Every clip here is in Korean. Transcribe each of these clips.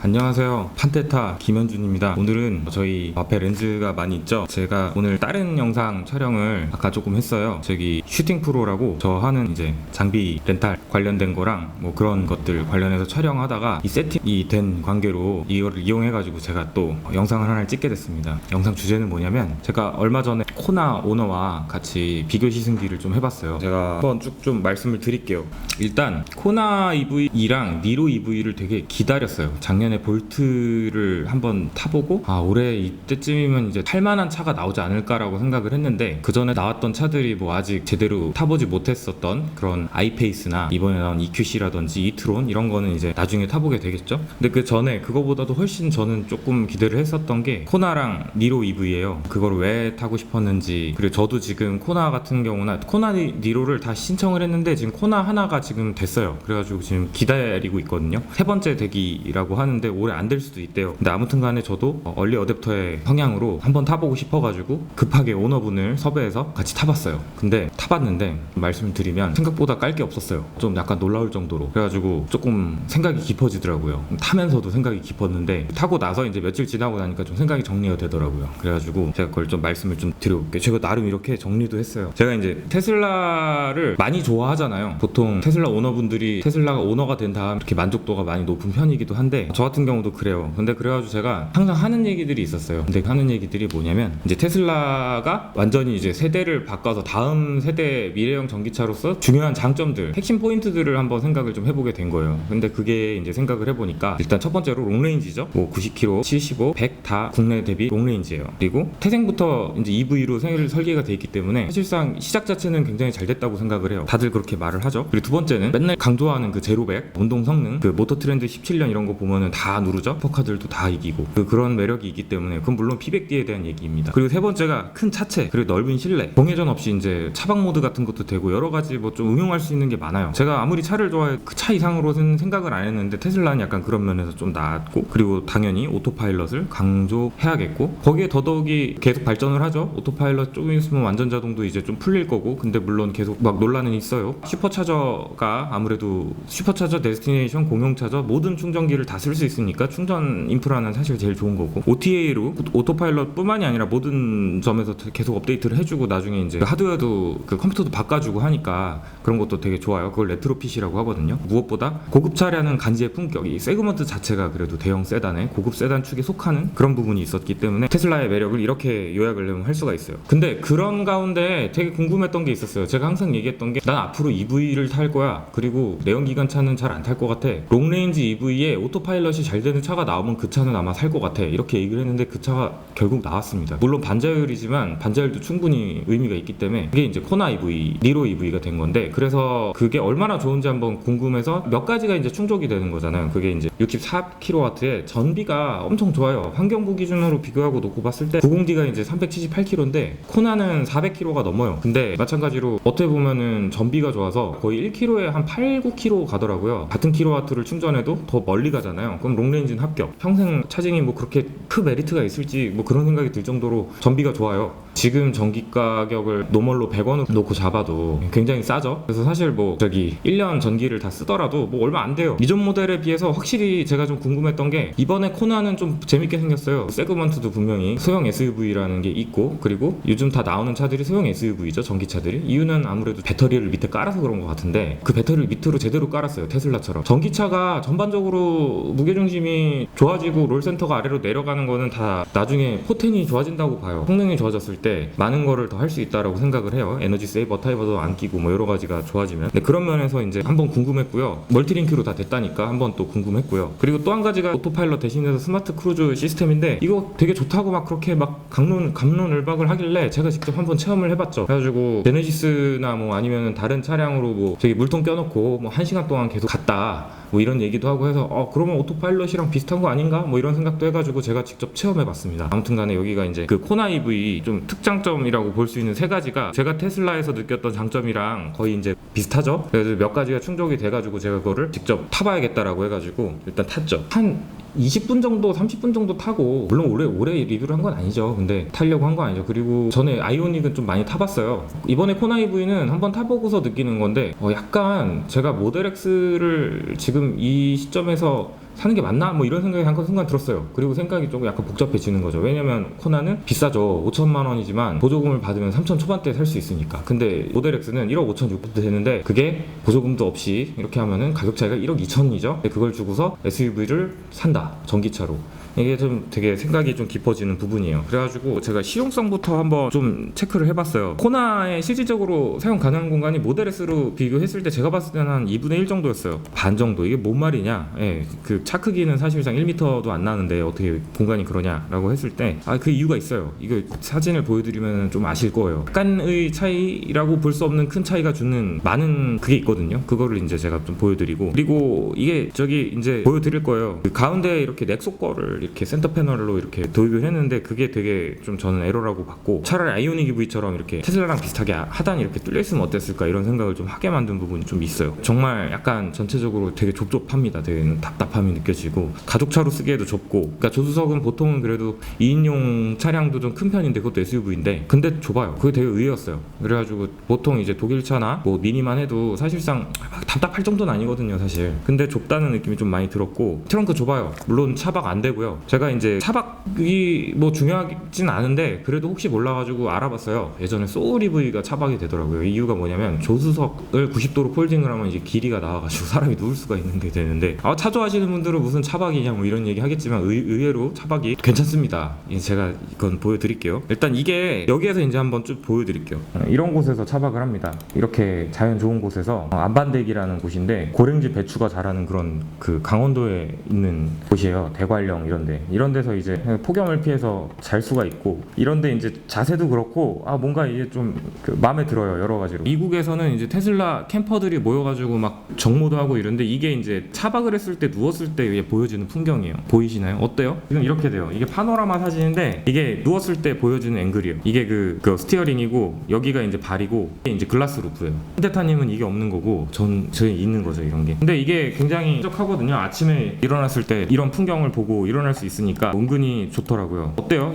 안녕하세요. 판테타 김현준입니다. 오늘은 저희 앞에 렌즈가 많이 있죠. 제가 오늘 다른 영상 촬영을 아까 조금 했어요. 저기 슈팅 프로라고 저 하는 이제 장비 렌탈 관련된 거랑 뭐 그런 것들 관련해서 촬영하다가 이 세팅이 된 관계로 이거를 이용해가지고 제가 또 영상을 하나를 찍게 됐습니다. 영상 주제는 뭐냐면 제가 얼마 전에 코나 오너와 같이 비교 시승기를 좀 해봤어요. 제가 한번 쭉 좀 말씀을 드릴게요. 일단 코나 EV랑 니로 EV를 되게 기다렸어요. 작년에 볼트를 한번 타보고 올해 이때쯤이면 이제 탈만한 차가 나오지 않을까라고 생각을 했는데 그 전에 나왔던 차들이 뭐 아직 제대로 타보지 못했었던 그런 아이페이스나 이번에 나온 EQC라든지 이트론 이런 거는 이제 나중에 타보게 되겠죠. 근데 그 전에 그거보다도 훨씬 저는 조금 기대를 했었던 게 코나랑 니로 EV예요. 그걸 왜 타고 싶었는지, 그리고 저도 지금 코나 같은 경우나 코나 니로를 다 신청을 했는데 지금 코나 하나가 지금 됐어요. 그래가지고 지금 기다리고 있거든요. 세 번째 대기라고 하는데 올해 안 될 수도 있대요. 근데 아무튼 간에 저도 얼리 어댑터의 성향으로 한번 타보고 싶어가지고 급하게 오너분을 섭외해서 같이 타봤어요. 근데 타봤는데 말씀을 드리면 생각보다 깔 게 없었어요. 좀 약간 놀라울 정도로. 그래가지고 조금 생각이 깊어지더라고요. 타면서도 생각이 깊었는데 타고 나서 이제 며칠 지나고 나니까 좀 생각이 정리가 되더라고요. 그래가지고 제가 그걸 좀 말씀을 좀 드려볼게요. 제가 나름 이렇게 정리도 했어요. 제가 이제 테슬라를 많이 좋아하잖아요. 보통 테슬라 오너분들이 테슬라가 오너가 된 다음 이렇게 만족도가 많이 높은 편이기도 한데 저 같은 경우도 그래요. 근데 그래가지고 제가 항상 하는 얘기들이 있었어요. 근데 하는 얘기들이 뭐냐면 이제 테슬라가 완전히 이제 세대를 바꿔서 다음 세대 미래형 전기차로서 중요한 장점들, 핵심 포인트들을 한번 생각을 좀 해보게 된 거예요. 근데 그게 이제 생각을 해보니까 일단 첫 번째로 롱레인지죠. 뭐 90km, 75, 100 다 국내 대비 롱레인지예요. 그리고 태생부터 이제 EV로 설계가 돼 있기 때문에 사실상 시작 자체는 굉장히 잘 됐다고 생각을 해요. 다들 그렇게 말을 하죠. 그리고 두 번째는 맨날 강조하는 그 제로백 운동 성능, 그 모터 트렌드 17년 이런 거 보면은 다 누르죠. 슈퍼카들도 다 이기고 그런 매력이 있기 때문에 그건 물론 P100D에 대한 얘기입니다. 그리고 세 번째가 큰 차체, 그리고 넓은 실내, 공회전 없이 이제 차박 모드 같은 것도 되고 여러 가지 뭐 좀 응용할 수 있는 게 많아요. 제가 아무리 차를 좋아해 그 차 이상으로는 생각을 안 했는데 테슬라는 약간 그런 면에서 좀 나았고, 그리고 당연히 오토파일럿을 강조해야겠고, 거기에 더더욱이 계속 발전을 하죠. 오토파일럿 조금 있으면 완전 자동도 이제 좀 풀릴 거고, 근데 물론 계속 막 논란은 있어요. 슈퍼차저가 아무래도 슈퍼차저, 데스티네이션, 공용차저 모든 충전기를 다 쓸 수 있으니까 충전 인프라는 사실 제일 좋은 거고, OTA로 오토파일럿 뿐만이 아니라 모든 점에서 계속 업데이트를 해주고 나중에 이제 하드웨어도 그 컴퓨터도 바꿔주고 하니까 그런 것도 되게 좋아요. 그걸 레트로핏이라고 하거든요. 무엇보다 고급 차량은 간지의 품격, 이 세그먼트 자체가 그래도 대형 세단의 고급 세단 축에 속하는 그런 부분이 있었기 때문에 테슬라의 매력을 이렇게 요약을 할 수가 있어요. 근데 그런 가운데 되게 궁금했던 게 있었어요. 제가 항상 얘기했던 게 난 앞으로 EV를 탈 거야. 그리고 내연기관차는 잘 안 탈 것 같아. 롱레인지 EV에 오토파일럿이 잘 되는 차가 나오면 그 차는 아마 살 것 같아. 이렇게 얘기를 했는데 그 차가 결국 나왔습니다. 물론 반자율이지만 반자율도 충분히 의미가 있기 때문에 그게 이제 코나 EV, 니로 EV가 된 건데, 그래서 그게 얼마나 좋은지 한번 궁금해서 몇 가지가 이제 충족이 되는 거잖아요. 그게 이제 64kW에 전비가 엄청 좋아요. 환경부 기준으로 비교하고 놓고 봤을 때 90D가 이제 378km인데 코나는 400km가 넘어요. 근데 마찬가지로 어떻게 보면은 전비가 좋아서 거의 1km에 한 8, 9km 가더라고요. 같은 킬로와트를 충전해도 더 멀리 가잖아요. 그럼 롱레인지는 합격. 평생 차징이 뭐 그렇게 큰 메리트가 있을지 뭐 그런 생각이 들 정도로 전비가 좋아요. 지금 전기 가격을 노멀로 100원을 놓고 잡아도 굉장히 싸죠. 그래서 사실 뭐 저기 1년 전기를 다 쓰더라도 뭐 얼마 안 돼요. 이전 모델에 비해서 확실히 제가 좀 궁금했던 게 이번에 코나는 좀 재밌게 생겼어요. 세그먼트도 분명히 소형 SUV라는 게 있고, 그리고 요즘 다 나오는 차들이 소형 SUV죠. 전기차들이. 이유는 아무래도 배터리를 밑에 깔아서 그런 것 같은데 그 배터리를 밑으로 제대로 깔았어요. 테슬라처럼. 전기차가 전반적으로 무게중심이 좋아지고 롤센터가 아래로 내려가는 거는 다 나중에 포텐이 좋아진다고 봐요. 성능이 좋아졌을 때 많은 거를 더 할 수 있다라고 생각을 해요. 에너지 세이버 타이버도 안 끼고 뭐 여러 가지가 좋아지면. 근데 그런 면에서 이제 한번 궁금했고요. 멀티링크로 다 됐다니까 한번 또 궁금했고요. 그리고 또 한 가지가 오토파일럿 대신해서 스마트 크루즈 시스템인데 이거 되게 좋다고 막 그렇게 막 갑론을박을 하길래 제가 직접 한번 체험을 해봤죠. 그래가지고 제네시스나 뭐 아니면 다른 차량으로 뭐 저기 물통 껴놓고 뭐 1시간 동안 계속 갔다 뭐 이런 얘기도 하고 해서 그러면 오토파일럿이랑 비슷한 거 아닌가? 뭐 이런 생각도 해가지고 제가 직접 체험해봤습니다. 아무튼 간에 여기가 이제 그 코나 EV 좀 특장점이라고 볼 수 있는 세 가지가 제가 테슬라에서 느꼈던 장점이랑 거의 이제 비슷하죠. 그래서 몇 가지가 충족이 돼가지고 제가 그거를 직접 타봐야겠다라고 해가지고 일단 탔죠. 한 20분 정도 30분 정도 타고, 물론 오래 리뷰를 한 건 아니죠. 근데 타려고 한 거 아니죠. 그리고 전에 아이오닉은 좀 많이 타봤어요. 이번에 코나 EV는 한번 타보고서 느끼는 건데 약간 제가 모델 X를 지금 이 시점에서 사는 게 맞나? 뭐 이런 생각이 한 순간 들었어요. 그리고 생각이 조금 약간 복잡해지는 거죠. 왜냐면 코나는 비싸죠. 5천만 원이지만 보조금을 받으면 3천 초반대에 살 수 있으니까. 근데 모델 X는 1억 5천 6천도 되는데 그게 보조금도 없이 이렇게 하면은 가격 차이가 1억 2천이죠. 그걸 주고서 SUV를 산다. 전기차로. 이게 좀 되게 생각이 좀 깊어지는 부분이에요. 그래가지고 제가 실용성부터 한번 좀 체크를 해봤어요. 코나의 실질적으로 사용 가능한 공간이 모델 S로 비교했을 때 제가 봤을 때는 한 2분의 1 정도였어요. 반 정도. 이게 뭔 말이냐? 예, 그 차 크기는 사실상 1m도 안 나는데 어떻게 공간이 그러냐라고 했을 때 그 이유가 있어요. 이거 사진을 보여드리면 좀 아실 거예요. 약간의 차이라고 볼 수 없는 큰 차이가 주는 많은 그게 있거든요. 그거를 이제 제가 좀 보여드리고, 그리고 이게 저기 이제 보여드릴 거예요. 그 가운데 이렇게 넥소 거를 이렇게 센터 패널로 이렇게 도입을 했는데 그게 되게 좀 저는 에러라고 봤고, 차라리 아이오닉 EV처럼 이렇게 테슬라랑 비슷하게 하단이 이렇게 뚫려 있으면 어땠을까 이런 생각을 좀 하게 만든 부분이 좀 있어요. 정말 약간 전체적으로 되게 좁좁합니다. 되게 답답함이 느껴지고, 가족차로 쓰기에도 좁고, 그러니까 조수석은 보통은 그래도 2인용 차량도 좀 큰 편인데 그것도 SUV인데 근데 좁아요. 그게 되게 의외였어요. 그래가지고 보통 이제 독일차나 뭐 미니만 해도 사실상 답답할 정도는 아니거든요 사실. 근데 좁다는 느낌이 좀 많이 들었고, 트렁크 좁아요. 물론 차박 안 되고요. 제가 이제 차박이 뭐 중요하진 않은데 그래도 혹시 몰라가지고 알아봤어요. 예전에 소울 EV가 차박이 되더라고요. 이유가 뭐냐면 조수석을 90도로 폴딩을 하면 이제 길이가 나와가지고 사람이 누울 수가 있는 게 되는데, 차 좋아하시는 분들은 무슨 차박이냐 뭐 이런 얘기 하겠지만 의외로 차박이 괜찮습니다. 제가 이건 보여드릴게요. 일단 이게 여기에서 이제 한번 쭉 보여드릴게요. 이런 곳에서 차박을 합니다. 이렇게 자연 좋은 곳에서 안반대기라는 곳인데 고랭지 배추가 자라는 그런 그 강원도에 있는 곳이에요. 대관령 이런 데서 이제 폭염을 피해서 잘 수가 있고, 이런데 이제 자세도 그렇고 뭔가 이게 좀 마음에 들어요. 여러 가지로. 미국에서는 이제 테슬라 캠퍼들이 모여가지고 막 정모도 하고 이런데, 이게 이제 차박을 했을 때 누웠을 때 보여지는 풍경이에요. 보이시나요? 어때요? 지금 이렇게 돼요. 이게 파노라마 사진인데 이게 누웠을 때 보여주는 앵글이에요. 이게 그 스티어링이고 여기가 이제 발이고 이게 이제 글라스 루프예요. 현대타님은 이게 없는 거고 저희 있는 거죠, 이런 게. 근데 이게 굉장히 쾌적하거든요. 아침에 일어났을 때 이런 풍경을 보고 일어날 수 있으니까 은근히 좋더라고요. 어때요?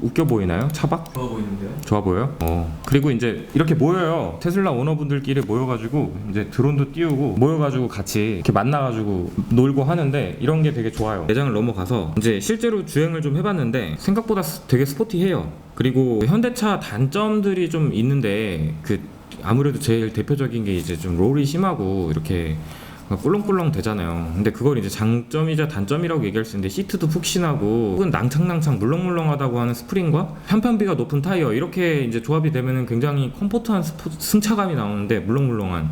웃겨 보이나요? 차박? 좋아 보이는데요? 좋아 보여요? 그리고 이제 이렇게 모여요. 테슬라 오너분들끼리 모여가지고 이제 드론도 띄우고 모여가지고 같이 이렇게 만나가지고 놀고 하는데, 이런 게 되게 좋아요. 매장을 넘어가서 이제 실제로 주행을 좀 해봤는데 생각보다 되게 스포티해요. 그리고 현대차 단점들이 좀 있는데 아무래도 제일 대표적인 게 이제 좀 롤이 심하고 이렇게 꿀렁꿀렁 되잖아요. 근데 그걸 이제 장점이자 단점이라고 얘기할 수 있는데, 시트도 푹신하고 혹은 낭창낭창 물렁물렁하다고 하는 스프링과 편편비가 높은 타이어, 이렇게 이제 조합이 되면은 굉장히 컴포트한 승차감이 나오는데, 물렁물렁한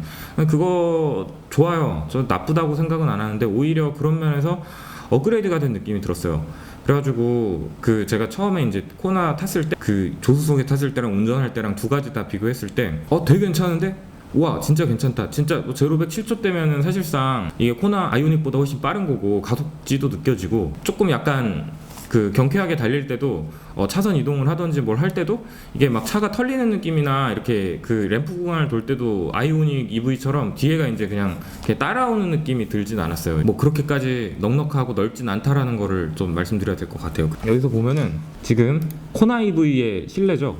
그거 좋아요. 저 나쁘다고 생각은 안 하는데 오히려 그런 면에서 업그레이드가 된 느낌이 들었어요. 그래가지고 제가 처음에 이제 코나 탔을 때 조수석에 탔을 때랑 운전할 때랑 두 가지 다 비교했을 때 되게 괜찮은데? 와, 진짜 괜찮다. 진짜 제로백 7초 대면은 사실상 이게 코나 아이오닉보다 훨씬 빠른 거고, 가속지도 느껴지고, 조금 약간 경쾌하게 달릴 때도 차선 이동을 하던지 뭘 할 때도 이게 막 차가 털리는 느낌이나 이렇게 램프 구간을 돌 때도 아이오닉 EV처럼 뒤에가 이제 그냥 이렇게 따라오는 느낌이 들진 않았어요. 뭐 그렇게까지 넉넉하고 넓진 않다라는 거를 좀 말씀드려야 될 것 같아요. 여기서 보면은 지금 코나 EV의 실내죠.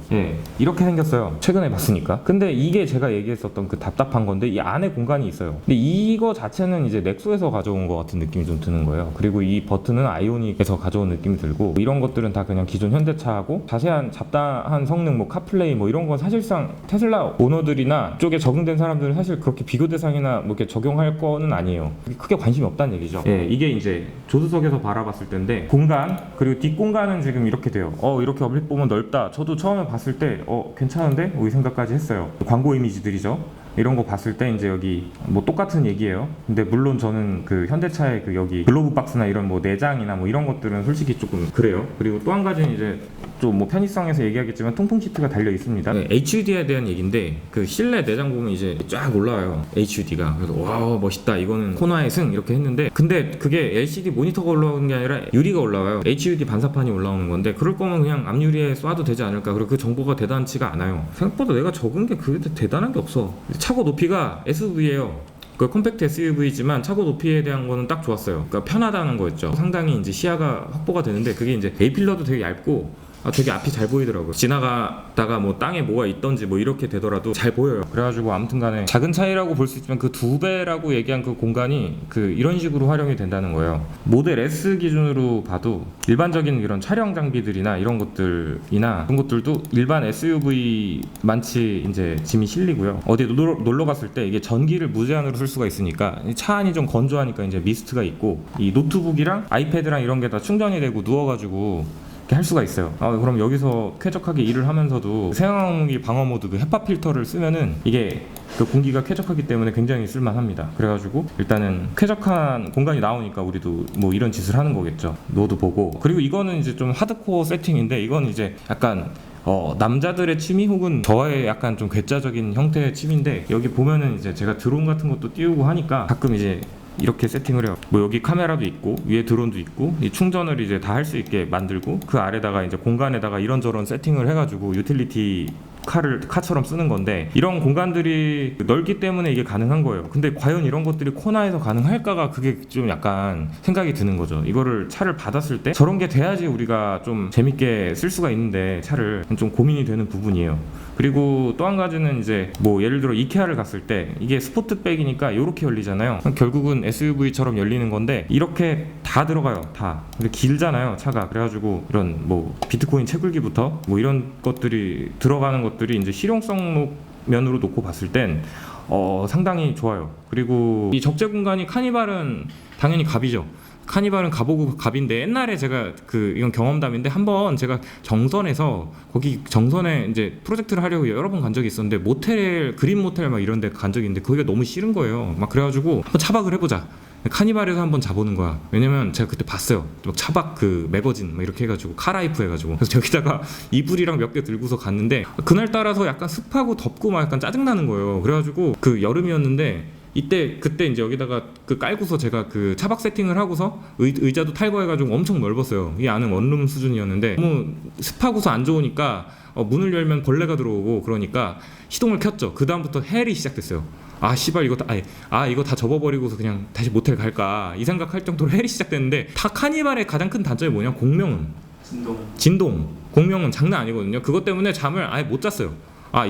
이렇게 생겼어요. 최근에 봤으니까. 근데 이게 제가 얘기했었던 답답한 건데, 이 안에 공간이 있어요. 근데 이거 자체는 이제 넥소에서 가져온 것 같은 느낌이 좀 드는 거예요. 그리고 이 버튼은 아이오닉에서 가져온 느낌이 들고, 이런 것들은 다 그냥 기존 현대차하고 자세한 잡다한 성능, 뭐 카플레이 뭐 이런 건 사실상 테슬라 오너들이나 쪽에 적응된 사람들은 사실 그렇게 비교 대상이나 뭐 이렇게 적용할 거는 아니에요. 크게 관심이 없다는 얘기죠. 이게 이제 조수석에서 바라봤을 때인데, 공간, 그리고 뒷공간은 지금 이렇게 돼요. 이렇게 얼핏 보면 넓다. 저도 처음에 봤을 때 괜찮은데? 이 생각까지 했어요. 광고 이미지들이죠. 이런 거 봤을 때 이제 여기 뭐 똑같은 얘기예요. 근데 물론 저는 현대차의 여기 글로브 박스나 이런 뭐 내장이나 뭐 이런 것들은 솔직히 조금 그래요. 그리고 또 한 가지는 이제 좀 뭐 편의성에서 얘기하겠지만 통풍 시트가 달려 있습니다. HUD에 대한 얘기인데, 실내 내장 보면 이제 쫙 올라와요, HUD가. 그래서 와, 멋있다, 이거는 코나의 승, 이렇게 했는데, 근데 그게 LCD 모니터가 올라오는 게 아니라 유리가 올라와요. HUD 반사판이 올라오는 건데, 그럴 거면 그냥 앞유리에 쏴도 되지 않을까. 그리고 그 정보가 대단치가 않아요. 생각보다 내가 적은 게 그게 대단한 게 없어. 차고 높이가 SUV예요. 컴팩트 SUV지만 차고 높이에 대한 거는 딱 좋았어요. 그러니까 편하다는 거였죠. 상당히 이제 시야가 확보가 되는데, 그게 이제 A필러도 되게 얇고 되게 앞이 잘 보이더라고요. 지나가다가 뭐 땅에 뭐가 있던지 뭐 이렇게 되더라도 잘 보여요. 그래가지고 아무튼간에 작은 차이라고 볼 수 있지만 그 2배라고 얘기한 그 공간이 이런 식으로 활용이 된다는 거예요. 모델 S 기준으로 봐도 일반적인 이런 촬영 장비들이나 이런 것들이나 그런 것들도 일반 SUV만치 이제 짐이 실리고요. 어디 놀러 갔을 때 이게 전기를 무제한으로 쓸 수가 있으니까 차 안이 좀 건조하니까 이제 미스트가 있고 이 노트북이랑 아이패드랑 이런 게 다 충전이 되고 누워가지고 이렇게 할 수가 있어요. 그럼 여기서 쾌적하게 일을 하면서도 생화공기 방어 모드 그 헤파 필터를 쓰면은 이게 그 공기가 쾌적하기 때문에 굉장히 쓸만합니다. 그래가지고 일단은 쾌적한 공간이 나오니까 우리도 뭐 이런 짓을 하는 거겠죠. 노드 보고. 그리고 이거는 이제 좀 하드코어 세팅인데 이건 이제 약간 남자들의 취미 혹은 저의 약간 좀 괴짜적인 형태의 취미인데 여기 보면은 이제 제가 드론 같은 것도 띄우고 하니까 가끔 이제 이렇게 세팅을 해요. 뭐 여기 카메라도 있고 위에 드론도 있고 이 충전을 이제 다 할 수 있게 만들고 그 아래다가 이제 공간에다가 이런저런 세팅을 해가지고 유틸리티 카처럼 쓰는 건데 이런 공간들이 넓기 때문에 이게 가능한 거예요. 근데 과연 이런 것들이 코나에서 가능할까가 그게 좀 약간 생각이 드는 거죠. 이거를 차를 받았을 때 저런 게 돼야지 우리가 좀 재밌게 쓸 수가 있는데 차를 좀 고민이 되는 부분이에요. 그리고 또 한 가지는 이제 뭐 예를 들어 이케아를 갔을 때 이게 스포트백이니까 이렇게 열리잖아요. 결국은 SUV처럼 열리는 건데 이렇게 다 들어가요. 다. 근데 길잖아요 차가. 그래가지고 이런 뭐 비트코인 채굴기부터 뭐 이런 것들이 들어가는 것들이 이제 실용성 면으로 놓고 봤을 땐 상당히 좋아요. 그리고 이 적재 공간이 카니발은 당연히 갑이죠. 카니발은 가보고 갑인데 옛날에 제가 이건 경험담인데 한번 제가 정선에서 거기 정선에 이제 프로젝트를 하려고 여러 번 간 적이 있었는데 모텔 그린 모텔 막 이런 데 간 적이 있는데 거기가 너무 싫은 거예요. 막 그래가지고 한번 차박을 해보자. 카니발에서 한번 자보는 거야. 왜냐면 제가 그때 봤어요. 막 차박 매거진 막 이렇게 해가지고 카라이프 해가지고 그래서 저기다가 이불이랑 몇 개 들고서 갔는데 그날 따라서 약간 습하고 덥고 막 약간 짜증나는 거예요. 그래가지고 여름이었는데 그때 이제 여기다가 깔고서 제가 차박 세팅을 하고서 의자도 탈거해가지고 엄청 넓었어요. 이 안은 원룸 수준이었는데 너무 습하고서 안 좋으니까 문을 열면 벌레가 들어오고 그러니까 시동을 켰죠. 그 다음부터 헬이 시작됐어요. 씨발 이거 다 접어버리고서 그냥 다시 모텔 갈까 이 생각할 정도로 헬이 시작됐는데 다 카니발의 가장 큰 단점이 뭐냐? 공명은 진동 공명은 장난 아니거든요. 그것 때문에 잠을 아예 못 잤어요.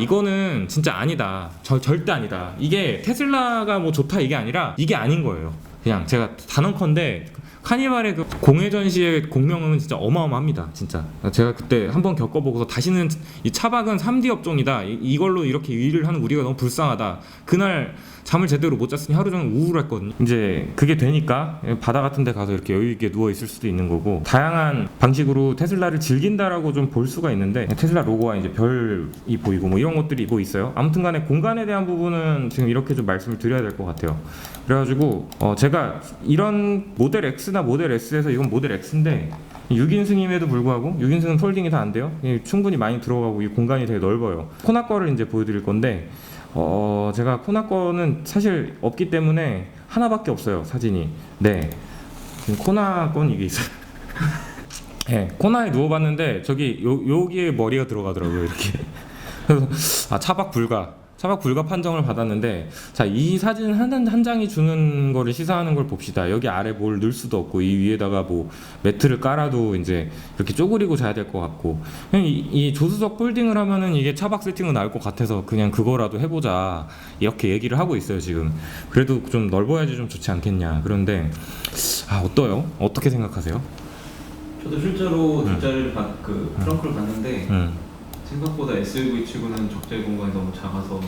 이거는 진짜 아니다. 절대 아니다. 이게 테슬라가 뭐 좋다 이게 아니라 이게 아닌 거예요. 그냥 제가 단언컨대 카니발의 공회 전시의 공명은 진짜 어마어마합니다. 진짜 제가 그때 한번 겪어보고서 다시는 이 차박은 3D 업종이다. 이걸로 이렇게 일을 하는 우리가 너무 불쌍하다. 그날 잠을 제대로 못 잤으니 하루 종일 우울했거든요. 이제 그게 되니까 바다 같은 데 가서 이렇게 여유 있게 누워 있을 수도 있는 거고 다양한 방식으로 테슬라를 즐긴다라고 좀 볼 수가 있는데 테슬라 로고와 이제 별이 보이고 뭐 이런 것들이 뭐 있어요. 아무튼 간에 공간에 대한 부분은 지금 이렇게 좀 말씀을 드려야 될 것 같아요. 그래가지고 제가 이런 모델 X나 모델 S에서 이건 모델 X인데 6인승임에도 불구하고 6인승은 폴딩이 다 안 돼요. 충분히 많이 들어가고 이 공간이 되게 넓어요. 코나 거를 이제 보여드릴 건데 제가 코나 거는 사실 없기 때문에 하나밖에 없어요. 사진이. 네, 지금 코나 건 이게 있어요. 네, 코나에 누워봤는데 여기에 머리가 들어가더라고요. 이렇게. 그래서 차박 불가 판정을 받았는데 자, 이 사진 한 장이 주는 거를 시사하는 걸 봅시다. 여기 아래 뭘 넣을 수도 없고 이 위에다가 뭐 매트를 깔아도 이제 이렇게 쪼그리고 자야 될 것 같고 그냥 이 조수석 폴딩을 하면은 이게 차박 세팅은 나올 것 같아서 그냥 그거라도 해보자 이렇게 얘기를 하고 있어요. 지금 그래도 좀 넓어야지 좀 좋지 않겠냐. 그런데 어떠요? 어떻게 생각하세요? 저도 실제로 뒷자리를 트렁크를 봤는데 생각보다 SUV 치고는 적재 공간이 너무 작아서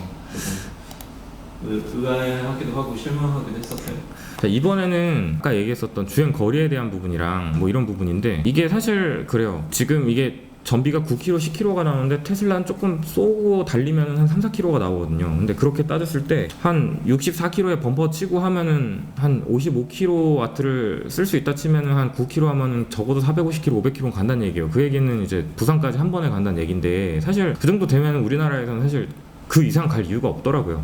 의아하기도 하고 실망하기도 했었어요. 자, 이번에는 아까 얘기했었던 주행 거리에 대한 부분이랑 뭐 이런 부분인데 이게 사실 그래요. 지금 이게 전비가 9km, 10km가 나오는데 테슬라는 조금 쏘고 달리면 한 3, 4km가 나오거든요. 근데 그렇게 따졌을 때 한 64km에 범퍼 치고 하면은 한 55kW를 쓸 수 있다 치면은 한 9km 하면은 적어도 450km, 500km 간다는 얘기예요. 그 얘기는 이제 부산까지 한 번에 간다는 얘기인데 사실 그 정도 되면 우리나라에서는 사실 그 이상 갈 이유가 없더라고요.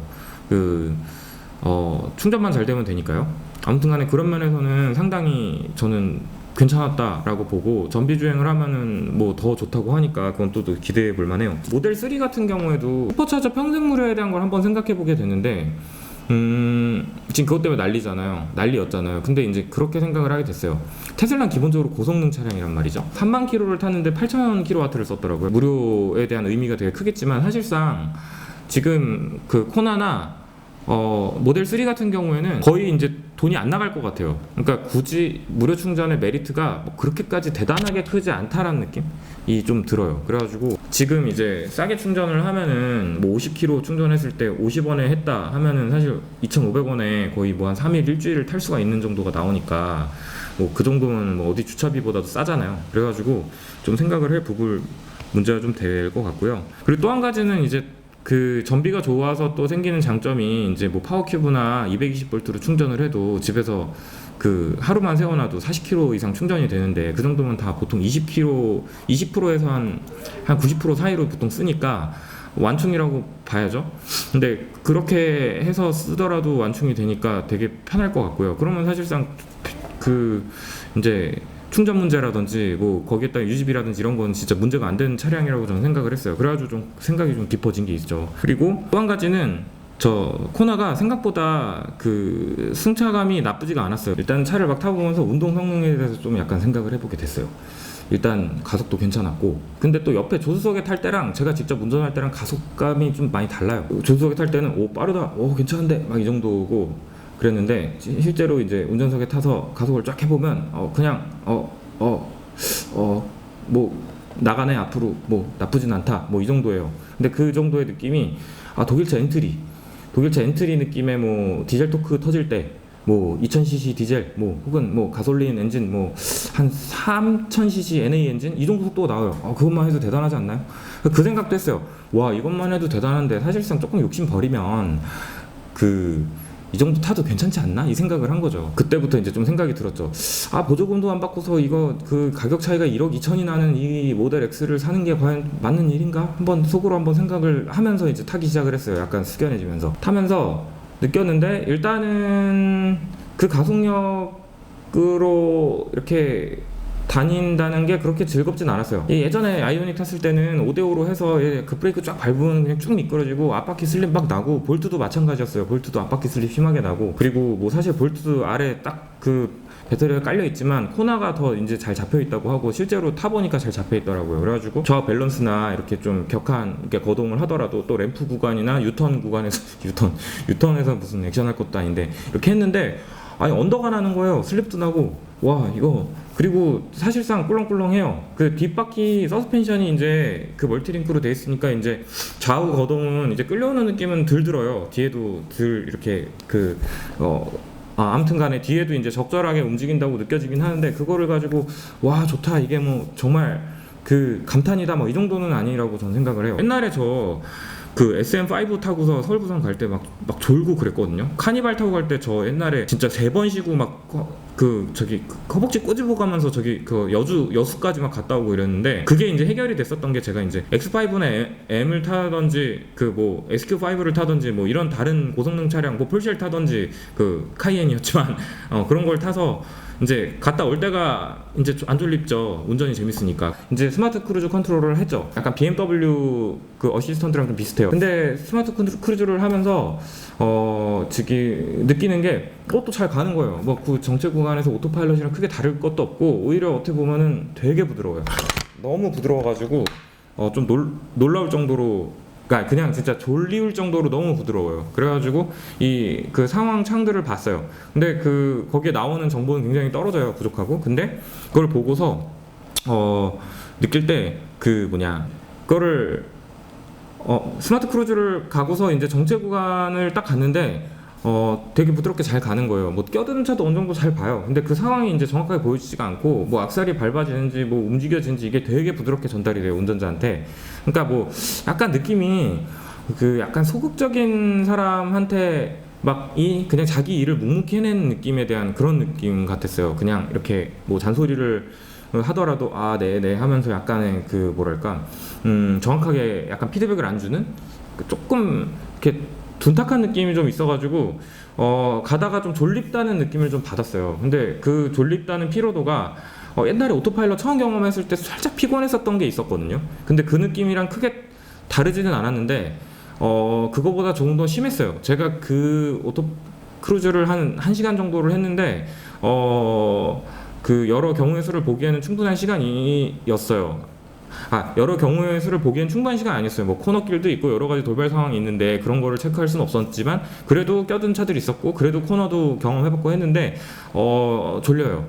충전만 잘 되면 되니까요. 아무튼 간에 그런 면에서는 상당히 저는 괜찮았다라고 보고 전비 주행을 하면은 뭐 더 좋다고 하니까 그건 또 기대해 볼 만해요. 모델 3 같은 경우에도 슈퍼차저 평생 무료에 대한 걸 한번 생각해 보게 되는데 지금 그것 때문에 난리잖아요. 난리였잖아요. 근데 이제 그렇게 생각을 하게 됐어요. 테슬라는 기본적으로 고성능 차량이란 말이죠. 3만 킬로를 탔는데 8,000 킬로와트를 썼더라고요. 무료에 대한 의미가 되게 크겠지만 사실상 지금 그 코나나 모델 3 같은 경우에는 거의 이제 돈이 안 나갈 것 같아요. 그러니까 굳이 무료 충전의 메리트가 뭐 그렇게까지 대단하게 크지 않다라는 느낌이 좀 들어요. 그래가지고 지금 이제 싸게 충전을 하면은 뭐 50km 충전했을 때 50원에 했다 하면은 사실 2,500원에 거의 뭐 한 3일 일주일을 탈 수가 있는 정도가 나오니까 뭐 그 정도면 뭐 어디 주차비보다도 싸잖아요. 그래가지고 좀 생각을 해볼 문제가 좀 될 것 같고요. 그리고 또 한 가지는 이제 그 전비가 좋아서 또 생기는 장점이 이제 뭐 파워큐브나 220V로 충전을 해도 집에서 그 하루만 세워놔도 40km 이상 충전이 되는데 그 정도면 다 보통 20km, 20%에서 한 90% 사이로 보통 쓰니까 완충이라고 봐야죠. 근데 그렇게 해서 쓰더라도 완충이 되니까 되게 편할 것 같고요. 그러면 사실상 그 이제 충전 문제라든지 뭐 거기에다 유지비라든지 이런 건 진짜 문제가 안 되는 차량이라고 저는 생각을 했어요. 그래가지고 좀 생각이 좀 깊어진 게 있죠. 그리고 또 한 가지는 저 코나가 생각보다 그 승차감이 나쁘지가 않았어요. 일단 차를 막 타보면서 운동 성능에 대해서 좀 약간 생각을 해보게 됐어요. 일단 가속도 괜찮았고, 근데 또 옆에 조수석에 탈 때랑 제가 직접 운전할 때랑 가속감이 좀 많이 달라요. 조수석에 탈 때는 오 빠르다, 오 괜찮은데 막 이 정도고 그랬는데 실제로 이제 운전석에 타서 가속을 쫙 해보면 그냥 뭐 나가네 앞으로 뭐 나쁘진 않다 뭐 이 정도예요. 근데 그 정도의 느낌이 독일차 엔트리 느낌의 뭐 디젤 토크 터질 때 뭐 2000cc 디젤 뭐 혹은 뭐 가솔린 엔진 뭐 한 3000cc NA 엔진 이 정도 속도가 나와요. 그것만 해도 대단하지 않나요? 그 생각도 했어요. 와 이것만 해도 대단한데 사실상 조금 욕심 버리면 이 정도 타도 괜찮지 않나? 이 생각을 한 거죠. 그때부터 이제 좀 생각이 들었죠. 보조금도 안 받고서 이거 그 가격 차이가 1억 2천이 나는 이 모델 X를 사는 게 과연 맞는 일인가? 속으로 한번 생각을 하면서 이제 타기 시작을 했어요. 약간 숙연해지면서. 타면서 느꼈는데 일단은 그 가속력으로 이렇게 다닌다는 게 그렇게 즐겁진 않았어요. 예전에 아이오닉 탔을 때는 5대5로 해서 그 브레이크 쫙 밟으면 그냥 쭉 미끄러지고 앞바퀴 슬립 막 나고, 볼트도 마찬가지였어요. 볼트도 앞바퀴 슬립 심하게 나고, 그리고 뭐 사실 볼트 아래 딱 그 배터리가 깔려 있지만 코나가 더 이제 잘 잡혀 있다고 하고 실제로 타보니까 잘 잡혀 있더라고요. 그래가지고 저하 밸런스나 이렇게 좀 격한 이렇게 거동을 하더라도 또 램프 구간이나 유턴 구간에서 유턴에서 무슨 액션 할 것도 아닌데 이렇게 했는데 언더가 나는 거예요. 슬립도 나고 와 이거. 그리고 사실상 꿀렁꿀렁해요. 그 뒷바퀴 서스펜션이 이제 그 멀티링크로 돼 있으니까 이제 좌우 거동은 이제 끌려오는 느낌은 덜 들어요. 뒤에도 덜 이렇게 아무튼 간에 뒤에도 이제 적절하게 움직인다고 느껴지긴 하는데 그거를 가지고 와 좋다 이게 뭐 정말 그 감탄이다 뭐 이 정도는 아니라고 저는 생각을 해요. 옛날에 저 그 SM5 타고서 서울 부산 갈 때 막 졸고 그랬거든요. 카니발 타고 갈 때 저 옛날에 진짜 3번 쉬고 막 허벅지 꼬집어 가면서 그 여수까지 막 갔다 오고 이랬는데 그게 이제 해결이 됐었던 게 제가 이제 X5나 M을 타던지 그 뭐 SQ5를 타던지 뭐 이런 다른 고성능 차량 뭐 폴쉐를 타던지 그 카이엔이었지만 그런 걸 타서 이제 갔다 올 때가 이제 안 졸립죠. 운전이 재밌으니까. 이제 스마트 크루즈 컨트롤을 했죠. 약간 BMW 그 어시스턴트랑 좀 비슷해요. 근데 스마트 크루즈를 하면서 느끼는 게 또 잘 가는 거예요. 뭐 그 정체 구간에서 오토파일럿이랑 크게 다를 것도 없고 오히려 어떻게 보면은 되게 부드러워요. 너무 부드러워가지고 좀 놀라울 정도로, 그냥 진짜 졸리울 정도로 너무 부드러워요. 그래가지고 그 상황 창들을 봤어요. 근데 거기에 나오는 정보는 굉장히 떨어져요. 부족하고. 근데 그걸 보고서 느낄 때 그거를 스마트 크루즈를 가고서 이제 정체 구간을 딱 갔는데 되게 부드럽게 잘 가는 거예요. 뭐 껴드는 차도 어느 정도 잘 봐요. 근데 그 상황이 이제 정확하게 보여지지가 않고 뭐 악셀이 밟아지는지 뭐 움직여지는지 이게 되게 부드럽게 전달이 돼요, 운전자한테. 그러니까 뭐 약간 느낌이 약간 소극적인 사람한테 그냥 자기 일을 묵묵히 해내는 느낌에 대한 그런 느낌 같았어요. 그냥 이렇게 뭐 잔소리를 하더라도 네네 하면서 약간의 뭐랄까 정확하게 약간 피드백을 안 주는 조금 이렇게 둔탁한 느낌이 좀 있어가지고 가다가 좀 졸립다는 느낌을 좀 받았어요. 근데 그 졸립다는 피로도가 옛날에 오토파일럿 처음 경험했을 때 살짝 피곤했었던 게 있었거든요. 근데 그 느낌이랑 크게 다르지는 않았는데 그거보다 조금 더 심했어요. 제가 그 오토 크루즈를 한 1시간 정도를 했는데 그 여러 경우의 수를 보기에는 충분한 시간이었어요. 여러 경우의 수를 보기엔 충분한 시간 아니었어요. 뭐 코너길도 있고 여러 가지 돌발 상황이 있는데 그런 거를 체크할 수는 없었지만 그래도 껴든 차들이 있었고 그래도 코너도 경험해봤고 했는데 졸려요.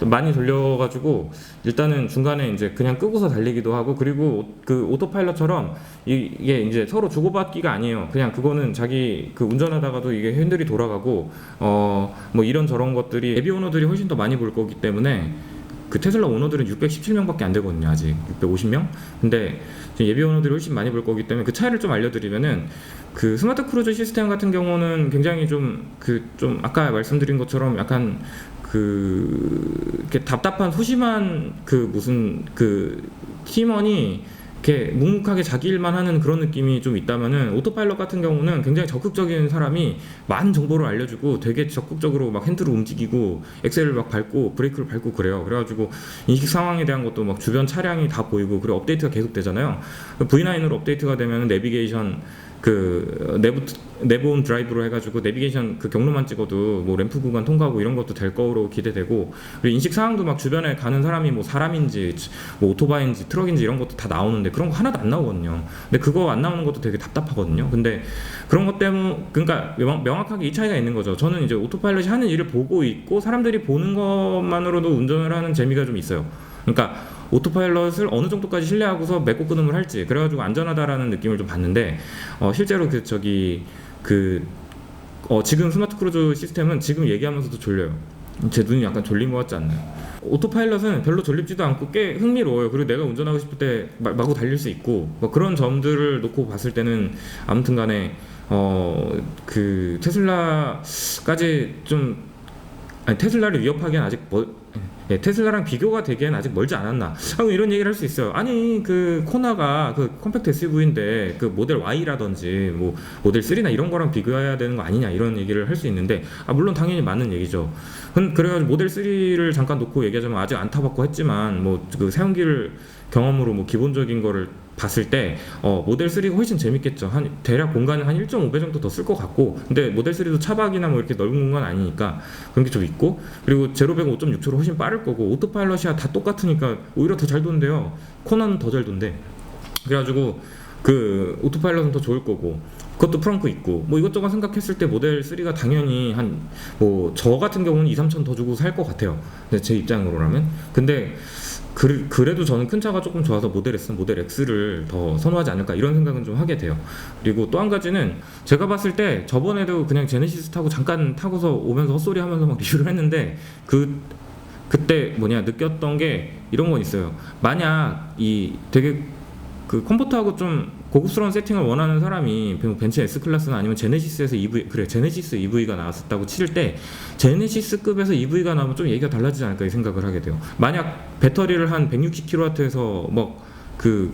많이 졸려가지고 일단은 중간에 이제 그냥 끄고서 달리기도 하고, 그리고 그 오토파일럿처럼 이게 이제 서로 주고받기가 아니에요. 그냥 그거는 자기 그 운전하다가도 이게 핸들이 돌아가고 뭐 이런 저런 것들이 예비 오너들이 훨씬 더 많이 볼 거기 때문에 그 테슬라 오너들은 617명밖에 안 되거든요. 아직 650명. 근데 예비 오너들이 훨씬 많이 볼 거기 때문에 그 차이를 좀 알려드리면은, 그 스마트 크루즈 시스템 같은 경우는 굉장히 좀 아까 말씀드린 것처럼 약간 이렇게 답답한 소심한 무슨 팀원이 이렇게 묵묵하게 자기 일만 하는 그런 느낌이 좀 있다면은, 오토파일럿 같은 경우는 굉장히 적극적인 사람이 많은 정보를 알려주고 되게 적극적으로 막 핸들을 움직이고 엑셀을 막 밟고 브레이크를 밟고 그래요. 그래가지고 인식 상황에 대한 것도 막 주변 차량이 다 보이고, 그리고 업데이트가 계속 되잖아요. V9으로 업데이트가 되면 내비게이션 내부 온 드라이브로 해가지고 내비게이션 경로만 찍어도 뭐 램프 구간 통과하고 이런 것도 될 거로 기대되고, 그리고 인식 상황도 막 주변에 가는 사람이 뭐 사람인지 뭐 오토바이인지 트럭인지 이런 것도 다 나오는데 그런 거 하나도 안 나오거든요. 근데 그거 안 나오는 것도 되게 답답하거든요. 근데 그런 것 때문에, 그러니까 명확하게 이 차이가 있는 거죠. 저는 이제 오토파일럿이 하는 일을 보고 있고 사람들이 보는 것만으로도 운전을 하는 재미가 좀 있어요. 그러니까 오토파일럿을 어느 정도까지 신뢰하고서 맺고 끊음을 할지, 그래가지고 안전하다라는 느낌을 좀 받는데, 실제로 지금 스마트 크루즈 시스템은 지금 얘기하면서도 졸려요. 제 눈이 약간 졸린 것 같지 않나요? 오토파일럿은 별로 졸립지도 않고 꽤 흥미로워요. 그리고 내가 운전하고 싶을 때 마구 달릴 수 있고, 뭐 그런 점들을 놓고 봤을 때는 아무튼간에 테슬라까지 테슬라를 위협하기엔 아직 테슬라랑 비교가 되기엔 아직 멀지 않았나, 이런 얘기를 할 수 있어요. 아니 코나가 컴팩트 SUV인데 모델 Y라든지 뭐 모델 3나 이런 거랑 비교해야 되는 거 아니냐, 이런 얘기를 할 수 있는데, 물론 당연히 맞는 얘기죠. 그래가지고 모델 3를 잠깐 놓고 얘기하자면, 아직 안 타봤고 했지만 뭐 사용기를 경험으로 뭐 기본적인 거를 봤을 때 모델 3가 훨씬 재밌겠죠. 대략 공간은 한 1.5배 정도 더 쓸 것 같고, 근데 모델 3도 차박이나 뭐 이렇게 넓은 공간 아니니까 그런 게 좀 있고, 그리고 제로 100 5.6초로 훨씬 빠를 거고, 오토파일럿이야 다 똑같으니까 오히려 더 잘 돈대요. 코나는 더 잘 돈대. 그래가지고 오토파일럿은 더 좋을 거고, 그것도 프렁크 있고 뭐 이것저것 생각했을 때 모델 3가 당연히 저 같은 경우는 2-3천 더 주고 살 것 같아요. 제 입장으로라면. 근데 그래도 저는 큰 차가 조금 좋아서 모델 S, 모델 X를 더 선호하지 않을까, 이런 생각은 좀 하게 돼요. 그리고 또 한 가지는, 제가 봤을 때 저번에도 그냥 제네시스 타고 잠깐 타고서 오면서 헛소리 하면서 막 리뷰를 했는데, 그때 느꼈던 게 이런 건 있어요. 만약 되게 컴포트하고 좀 고급스러운 세팅을 원하는 사람이 벤츠 S클래스나 아니면 제네시스에서 제네시스 EV가 나왔었다고 치를 때, 제네시스급에서 EV가 나오면 좀 얘기가 달라지지 않을까, 이 생각을 하게 돼요. 만약 배터리를 한 160kW에서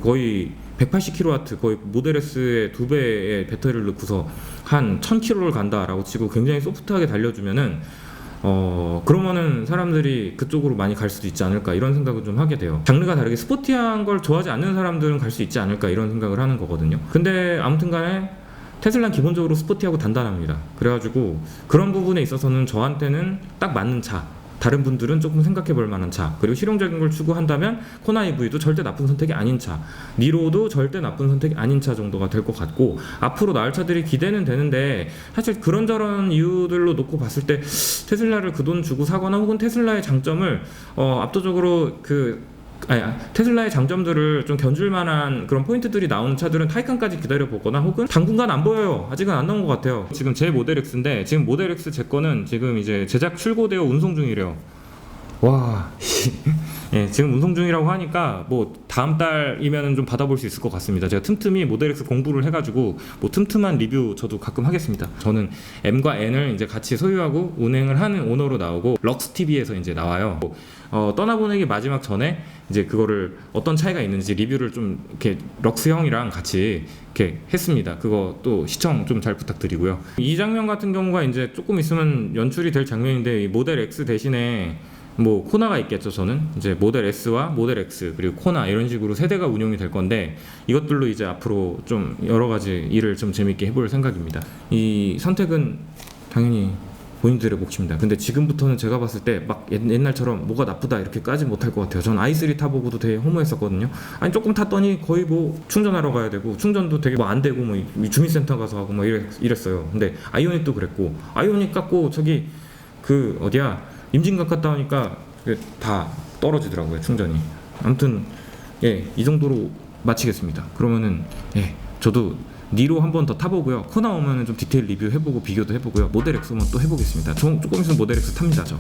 거의 180kW, 거의 모델 S의 2배의 배터리를 넣고서 한 1000km를 간다라고 치고 굉장히 소프트하게 달려주면은, 그러면은 사람들이 그쪽으로 많이 갈 수도 있지 않을까, 이런 생각을 좀 하게 돼요. 장르가 다르게 스포티한 걸 좋아하지 않는 사람들은 갈 수 있지 않을까, 이런 생각을 하는 거거든요. 근데 아무튼간에 테슬라는 기본적으로 스포티하고 단단합니다. 그래가지고 그런 부분에 있어서는 저한테는 딱 맞는 차, 다른 분들은 조금 생각해 볼 만한 차, 그리고 실용적인 걸 추구한다면 코나 EV도 절대 나쁜 선택이 아닌 차, 니로도 절대 나쁜 선택이 아닌 차 정도가 될 것 같고, 앞으로 나올 차들이 기대는 되는데, 사실 그런저런 이유들로 놓고 봤을 때 테슬라를 그 돈 주고 사거나, 혹은 테슬라의 장점을 압도적으로 테슬라의 장점들을 좀 견줄 만한 그런 포인트들이 나오는 차들은 타이칸까지 기다려보거나, 혹은 당분간 안 보여요. 아직은 안 나온 것 같아요. 지금 제 모델 X인데, 지금 모델 X 제 거는 지금 이제 제작 출고되어 운송 중이래요. 와, 예, 지금 운송 중이라고 하니까 뭐 다음 달이면은 좀 받아볼 수 있을 것 같습니다. 제가 틈틈이 모델 X 공부를 해가지고 뭐 틈틈한 리뷰 저도 가끔 하겠습니다. 저는 M과 N을 이제 같이 소유하고 운행을 하는 오너로 나오고, 럭스TV에서 이제 나와요. 떠나보내기 마지막 전에 이제 그거를 어떤 차이가 있는지 리뷰를 좀 이렇게 럭스 형이랑 같이 이렇게 했습니다. 그거 또 시청 좀 잘 부탁드리고요. 이 장면 같은 경우가 이제 조금 있으면 연출이 될 장면인데, 이 모델 X 대신에 뭐 코나가 있겠죠. 저는 이제 모델 S와 모델 X 그리고 코나 이런 식으로 세대가 운용이 될 건데 이것들로 이제 앞으로 좀 여러 가지 일을 좀 재밌게 해볼 생각입니다. 이 선택은 당연히 본인들의 몫입니다. 근데 지금부터는 제가 봤을 때 막 옛날처럼 뭐가 나쁘다 이렇게까지 못할 것 같아요. 전 i3 타보고도 되게 허무했었거든요. 아니 조금 탔더니 거의 뭐 충전하러 가야 되고 충전도 되게 뭐 안 되고 뭐 주민센터 가서 하고 뭐 이랬어요. 근데 아이오닉도 그랬고 아이오닉 갖고 저기 그 어디야 임진각 갔다 오니까 다 떨어지더라고요 충전이. 아무튼 예 이 정도로 마치겠습니다. 그러면은 예 저도 니로 한 번 더 타보고요. 코나 오면은 좀 디테일 리뷰 해보고 비교도 해보고요. 모델 X 한번 또 해보겠습니다. 조금 있으면 모델 X 탑니다 저.